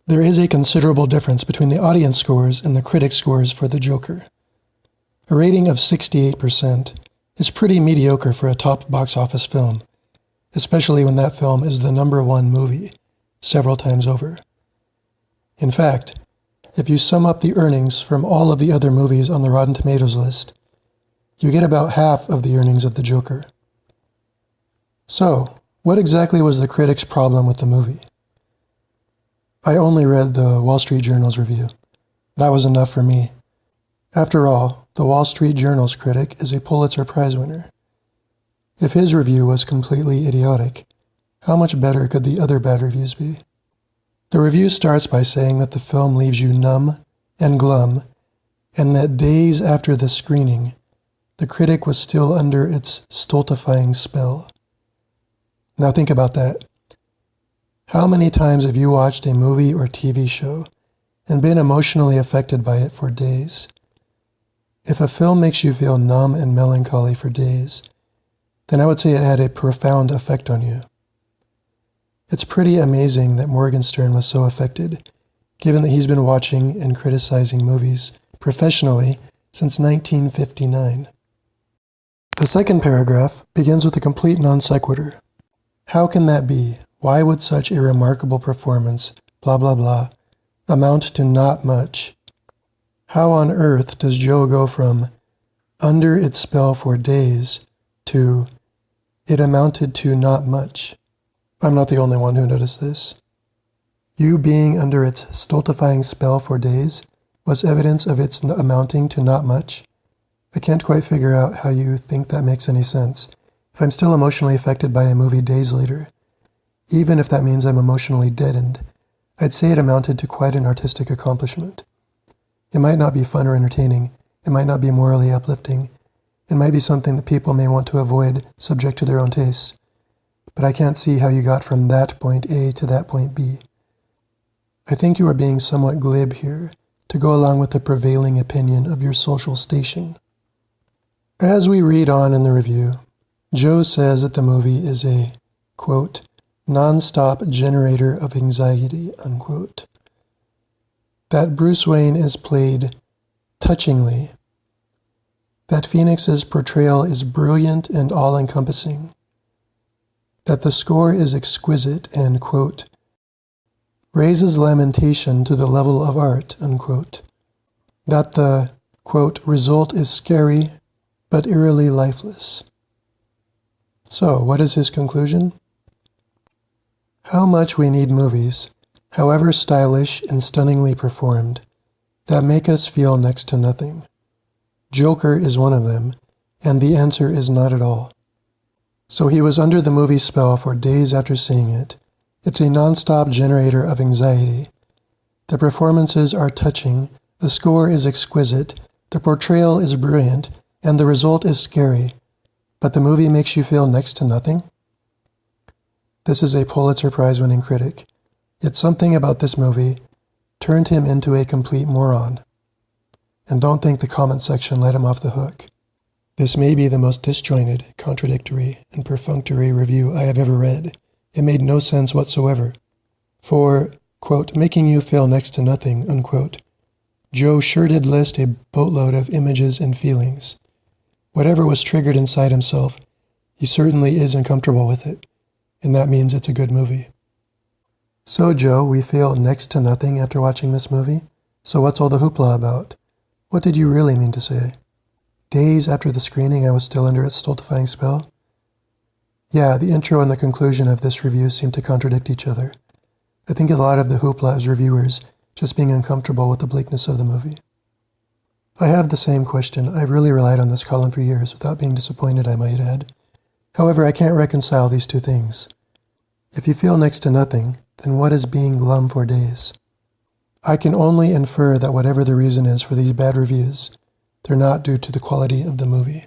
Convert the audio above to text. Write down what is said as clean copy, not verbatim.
There is a considerable difference between the audience scores and the critic scores for The Joker. A rating of 68% is pretty mediocre for a top box office film, especially when that film is the #1 movie several times over. In fact, if you sum up the earnings from all of the other movies on the Rotten Tomatoes list, you get about half of the earnings of The Joker. So, what exactly was the critics' problem with the movie? I only read the Wall Street Journal's review. That was enough for me. After all, the Wall Street Journal's critic is a Pulitzer Prize winner. If his review was completely idiotic, how much better could the other bad reviews be? The review starts by saying that the film leaves you numb and glum, and that days after the screening, the critic was still under its stultifying spell. Now think about that. How many times have you watched a movie or TV show and been emotionally affected by it for days? If a film makes you feel numb and melancholy for days, then I would say it had a profound effect on you. It's pretty amazing that Morgenstern was so affected, given that he's been watching and criticizing movies professionally since 1959. The second paragraph begins with a complete non sequitur. How can that be? Why would such a remarkable performance, blah blah blah, amount to not much? How on earth does Joe go from under its spell for days to it amounted to not much? I'm not the only one who noticed this. You being under its stultifying spell for days was evidence of its amounting to not much. I can't quite figure out how you think that makes any sense. If I'm still emotionally affected by a movie days later, even if that means I'm emotionally deadened, I'd say it amounted to quite an artistic accomplishment. It might not be fun or entertaining, it might not be morally uplifting, it might be something that people may want to avoid subject to their own tastes, but I can't see how you got from that point A to that point B. I think you are being somewhat glib here to go along with the prevailing opinion of your social station. As we read on in the review, Joe says that the movie is a, quote, non-stop generator of anxiety, unquote. That Bruce Wayne is played touchingly. That Phoenix's portrayal is brilliant and all-encompassing. That the score is exquisite and, quote, raises lamentation to the level of art, unquote. That the, quote, result is scary but eerily lifeless. So, what is his conclusion? How much we need movies, however stylish and stunningly performed, that make us feel next to nothing. Joker is one of them, and the answer is not at all. So he was under the movie spell for days after seeing it. It's a non-stop generator of anxiety. The performances are touching, the score is exquisite, the portrayal is brilliant, and the result is scary. But the movie makes you feel next to nothing? This is a Pulitzer Prize-winning critic. Yet something about this movie turned him into a complete moron. And don't think the comment section let him off the hook. This may be the most disjointed, contradictory, and perfunctory review I have ever read. It made no sense whatsoever. For, quote, making you feel next to nothing, unquote, Joe sure did list a boatload of images and feelings. Whatever was triggered inside himself, he certainly is uncomfortable with it, and that means it's a good movie. So, Joe, we feel next to nothing after watching this movie? So what's all the hoopla about? What did you really mean to say? Days after the screening, I was still under its stultifying spell? Yeah, the intro and the conclusion of this review seem to contradict each other. I think a lot of the hoopla is reviewers just being uncomfortable with the bleakness of the movie. I have the same question. I've really relied on this column for years without being disappointed, I might add. However, I can't reconcile these two things. If you feel next to nothing, then what is being glum for days? I can only infer that whatever the reason is for these bad reviews, they're not due to the quality of the movie.